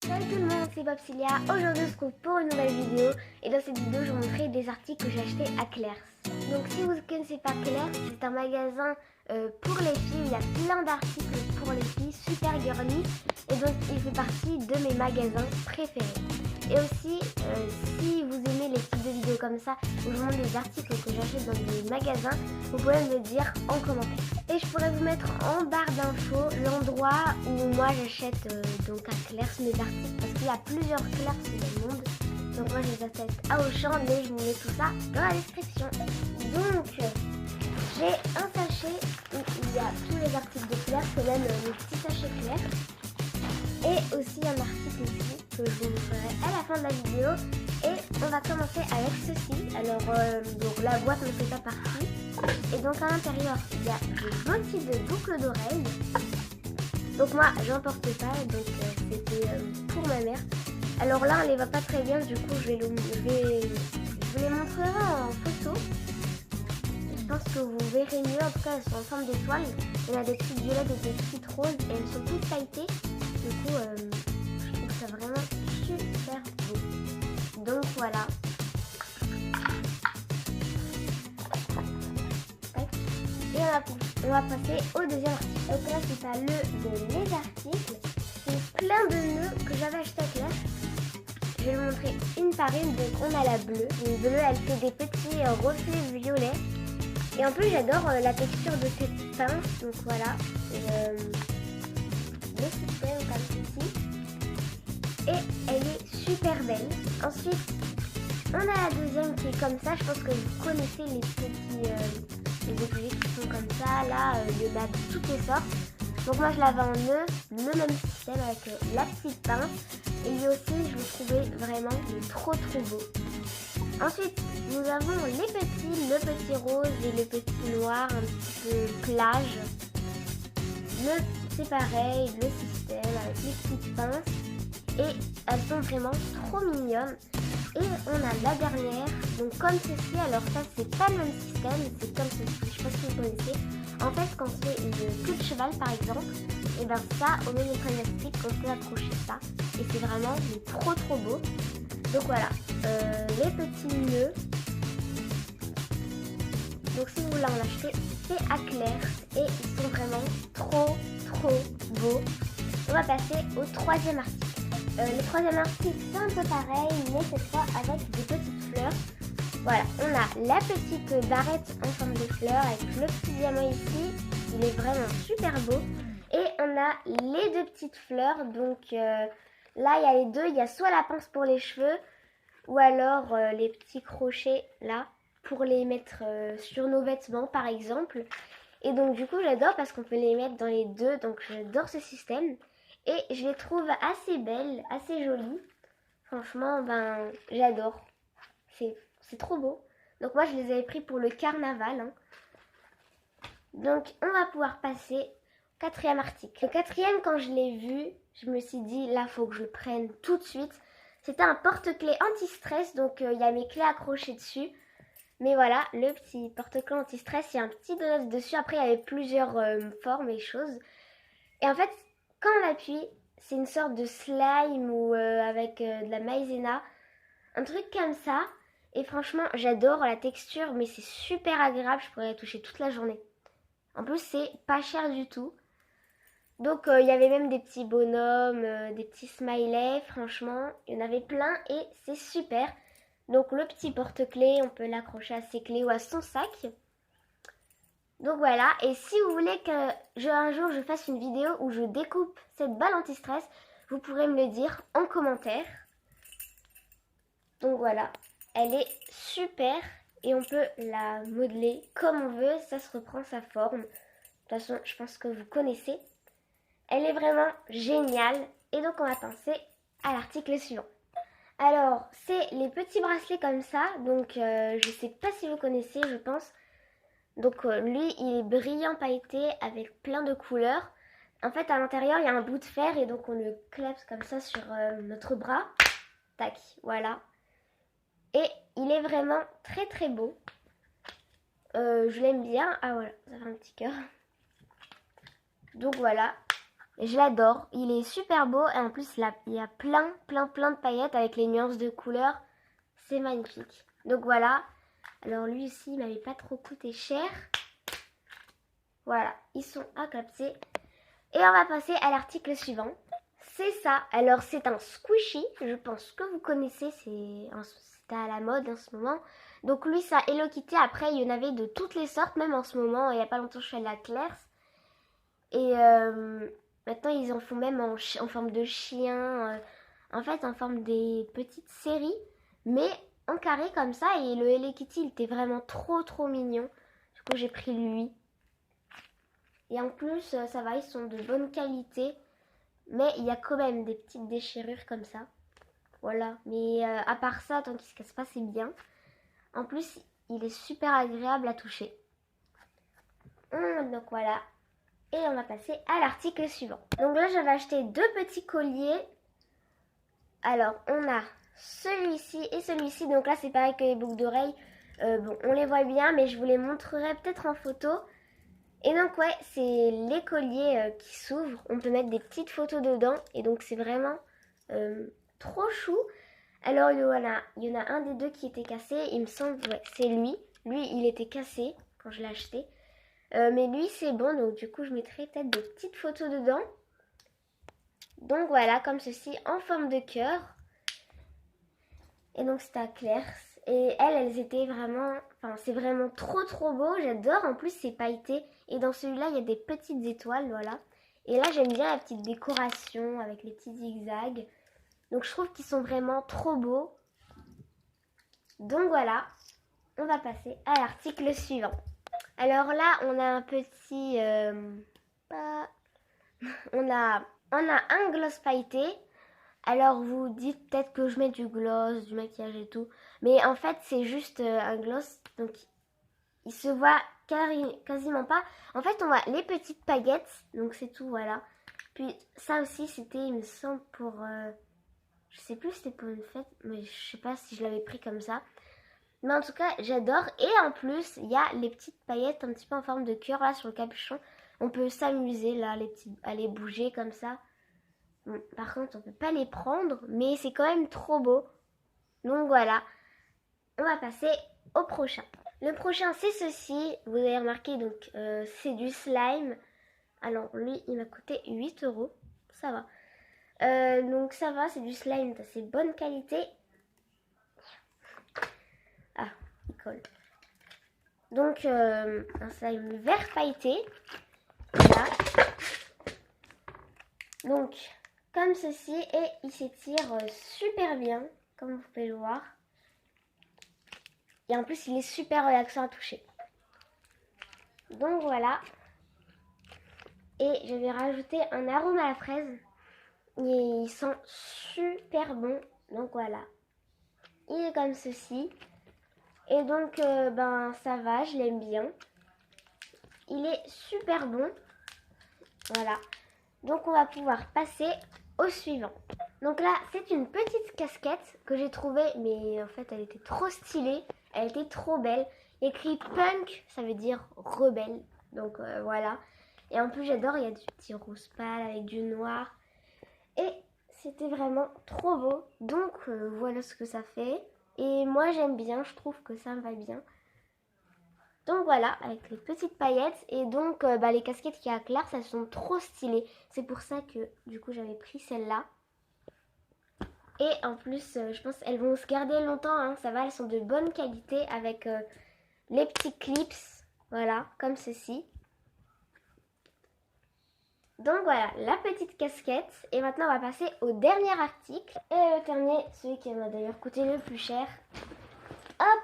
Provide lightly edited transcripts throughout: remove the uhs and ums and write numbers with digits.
Salut tout le monde, c'est Popsilia. Aujourd'hui on se retrouve pour une nouvelle vidéo et dans cette vidéo je vais vous montrer des articles que j'ai achetés à Claire's. Donc si vous ne connaissez pas Claire's, c'est un magasin pour les filles, il y a plein d'articles pour les filles, super girly, et donc il fait partie de mes magasins préférés. Et aussi, si vous aimez les types de vidéos comme ça, où je vous montre des articles que j'achète dans des magasins, vous pouvez me le dire en commentaire. Et je pourrais vous mettre en barre d'infos l'endroit où moi j'achète donc à Claire's mes articles, parce qu'il y a plusieurs Claire's dans le monde. Donc moi je les achète à Auchan, mais je vous mets tout ça dans la description. Donc j'ai un sachet où il y a tous les articles de Claire's, c'est même le petit sachet Claire's. Et aussi un article ici que je vous montrerai à la fin de la vidéo. Et on va commencer avec ceci. Alors donc la boîte ne fait pas partie. Et donc à l'intérieur il y a des beaux types de boucles d'oreilles. Donc moi j'en porte pas, donc c'était pour ma mère. Alors là on les voit pas très bien, du coup je vous les montrerai en photo. Je pense que vous verrez mieux, en tout cas elles sont en forme d'étoile. Il y a des petites violettes et des petites roses et elles sont toutes pailletées. Du coup je trouve ça vraiment super beau. Donc voilà. Et on va passer au deuxième article. Donc là c'est pas les articles. C'est plein de nœuds que j'avais acheté à Claire's. Je vais vous montrer une par une. Donc on a la bleue. Une bleue elle fait des petits reflets violets. Et en plus j'adore la texture de cette pince. Donc voilà. Le système comme ceci. Et elle est super belle. Ensuite on a la deuxième qui est comme ça. Je pense que vous connaissez les petits les objets qui sont comme ça. Là il y en a de toutes les sortes. Donc moi je l'avais en nœud, le même système avec la petite pince. Et lui aussi je le trouvais vraiment trop beau. Ensuite nous avons les petits, le petit rose et le petit noir, un petit peu plage. C'est pareil, le système avec les petites pinces. Et elles sont vraiment trop mignonnes. Et on a la dernière, donc comme ceci. Alors ça c'est pas le même système, c'est comme ceci, je sais pas si vous connaissez. En fait quand on fait une queue de cheval par exemple, et ben ça au milieu de élastique on peut accrocher ça. Et c'est vraiment trop beau. Donc voilà, les petits nœuds. Donc si vous voulez en acheter, c'est à Claire's et ils sont vraiment trop beaux. On va passer au troisième article. Le troisième article c'est un peu pareil, mais cette fois avec des petites fleurs. Voilà, on a la petite barrette en forme de fleurs avec le petit diamant ici. Il est vraiment super beau. Et on a les deux petites fleurs. Donc là il y a les deux, il y a soit la pince pour les cheveux ou alors les petits crochets là pour les mettre sur nos vêtements par exemple. Et donc du coup j'adore parce qu'on peut les mettre dans les deux, donc j'adore ce système. Et je les trouve assez belles, assez jolies. Franchement, ben j'adore. C'est trop beau. Donc moi je les avais pris pour le carnaval. Hein. Donc on va pouvoir passer au quatrième article. Le quatrième, quand je l'ai vu, je me suis dit là faut que je le prenne tout de suite. C'était un porte-clés anti-stress, donc il y a mes clés accrochées dessus. Mais voilà, le petit porte-clés anti-stress, il y a un petit donut dessus. Après, il y avait plusieurs formes et choses. Et en fait, quand on appuie, c'est une sorte de slime ou avec de la maïzena. Un truc comme ça. Et franchement, j'adore la texture, mais c'est super agréable. Je pourrais la toucher toute la journée. En plus, c'est pas cher du tout. Donc, il y avait même des petits bonhommes, des petits smileys. Franchement, il y en avait plein et c'est super. Donc, le petit porte-clés, on peut l'accrocher à ses clés ou à son sac. Donc voilà, et si vous voulez que un jour je fasse une vidéo où je découpe cette balle anti-stress, vous pourrez me le dire en commentaire. Donc voilà, elle est super et on peut la modeler comme on veut, ça se reprend sa forme. De toute façon, je pense que vous connaissez. Elle est vraiment géniale et donc on va passer à l'article suivant. Alors, c'est les petits bracelets comme ça, donc je sais pas si vous connaissez, je pense. Donc lui il est brillant pailleté avec plein de couleurs. En fait à l'intérieur il y a un bout de fer et donc on le clapse comme ça sur notre bras. Tac, voilà. Et il est vraiment très beau. Je l'aime bien. Ah voilà, ça fait un petit cœur. Donc voilà. Je l'adore, il est super beau et en plus il y a plein de paillettes avec les nuances de couleurs. C'est magnifique. Donc voilà, alors lui aussi il m'avait pas trop coûté cher. Voilà, ils sont accapsés. Et on va passer à l'article suivant. C'est ça, alors c'est un squishy, je pense que vous connaissez, c'était à la mode en ce moment. Donc lui ça Hello Kitty, après il y en avait de toutes les sortes, même en ce moment, il n'y a pas longtemps je suis allée à Claire's. Et maintenant ils en font même en forme de chien, en fait en forme des petites séries, mais en carré comme ça. Et le Hello Kitty il était vraiment trop mignon, du coup j'ai pris lui. Et en plus ça va, ils sont de bonne qualité, mais il y a quand même des petites déchirures comme ça. Voilà, mais à part ça, tant qu'il se casse pas, c'est bien. En plus, il est super agréable à toucher. Donc voilà. Et on va passer à l'article suivant. Donc là, j'avais acheté 2 petits colliers. Alors, on a celui-ci et celui-ci. Donc là, c'est pareil que les boucles d'oreilles. Bon, on les voit bien, mais je vous les montrerai peut-être en photo. Et donc, ouais, c'est les colliers qui s'ouvrent. On peut mettre des petites photos dedans. Et donc, c'est vraiment trop chou. Alors, il y en a un des deux qui était cassé. Il me semble, ouais, c'est lui. Lui, il était cassé quand je l'ai acheté. Mais lui, c'est bon. Donc, du coup, je mettrai peut-être des petites photos dedans. Donc, voilà, comme ceci, en forme de cœur. Et donc, c'est à Claire's. Et elles étaient vraiment... Enfin, c'est vraiment trop beau. J'adore. En plus, c'est pailleté. Et dans celui-là, il y a des petites étoiles, voilà. Et là, j'aime bien la petite décoration avec les petits zigzags. Donc, je trouve qu'ils sont vraiment trop beaux. Donc, voilà. On va passer à l'article suivant. Alors là, on a un petit... on a un gloss pailleté. Alors vous dites peut-être que je mets du gloss, du maquillage et tout. Mais en fait, c'est juste un gloss. Donc, il se voit quasiment pas. En fait, on voit les petites paillettes. Donc, c'est tout, voilà. Puis, ça aussi, c'était, il me semble, pour... je sais plus si c'était pour une fête. Mais je sais pas si je l'avais pris comme ça. Mais en tout cas, j'adore. Et en plus, il y a les petites paillettes un petit peu en forme de cœur là sur le capuchon. On peut s'amuser là, à les bouger comme ça. Bon, par contre, on peut pas les prendre, mais c'est quand même trop beau. Donc voilà, on va passer au prochain. Le prochain, c'est ceci. Vous avez remarqué, donc c'est du slime. Alors lui, il m'a coûté 8 €. Ça va. Donc ça va, c'est du slime d'assez bonne qualité. Ah, il colle. Donc un slime vert pailleté. Voilà. Donc comme ceci, et il s'étire super bien, comme vous pouvez le voir. Et en plus, il est super relaxant à toucher. Donc voilà. Et je vais rajouter un arôme à la fraise. Et il sent super bon. Donc voilà. Il est comme ceci. Et donc, ben ça va, je l'aime bien. Il est super bon. Voilà. Donc on va pouvoir passer au suivant. Donc là, c'est une petite casquette que j'ai trouvée, mais en fait, elle était trop stylée. Elle était trop belle. Écrit punk, ça veut dire rebelle. Donc voilà. Et en plus, j'adore, il y a du petit rose pâle avec du noir. Et c'était vraiment trop beau. Donc voilà ce que ça fait. Et moi, j'aime bien, je trouve que ça me va bien. Donc voilà, avec les petites paillettes. Et donc les casquettes qu'il y a à Claire, ça sont trop stylées. C'est pour ça que du coup j'avais pris celle-là. Et en plus, je pense qu'elles vont se garder longtemps, hein. Ça va, elles sont de bonne qualité avec les petits clips. Voilà, comme ceci. Donc voilà, la petite casquette. Et maintenant, on va passer au dernier article. Et le dernier, celui qui m'a d'ailleurs coûté le plus cher. Hop!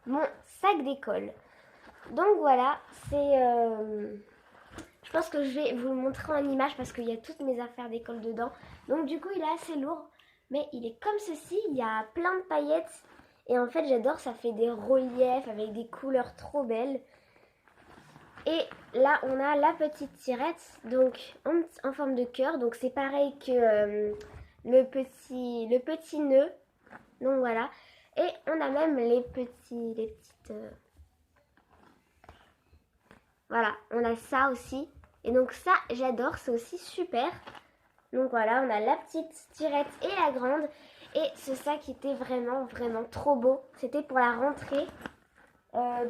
Mon sac d'école. Donc voilà, c'est... je pense que je vais vous le montrer en image parce qu'il y a toutes mes affaires d'école dedans. Donc du coup, il est assez lourd. Mais il est comme ceci, il y a plein de paillettes. Et en fait, j'adore, ça fait des reliefs avec des couleurs trop belles. Et là, on a la petite tirette, donc en forme de cœur. Donc c'est pareil que le petit nœud. Donc voilà. Et on a même les petites... voilà, on a ça aussi. Et donc ça, j'adore, c'est aussi super. Donc voilà, on a la petite tirette et la grande. Et ce sac était vraiment, vraiment trop beau. C'était pour la rentrée.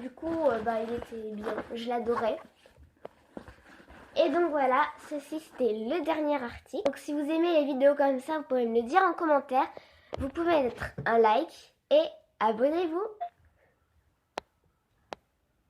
Du coup, il était bien. Je l'adorais. Et donc voilà, ceci c'était le dernier article. Donc si vous aimez les vidéos comme ça, vous pouvez me le dire en commentaire. Vous pouvez mettre un like et abonnez-vous.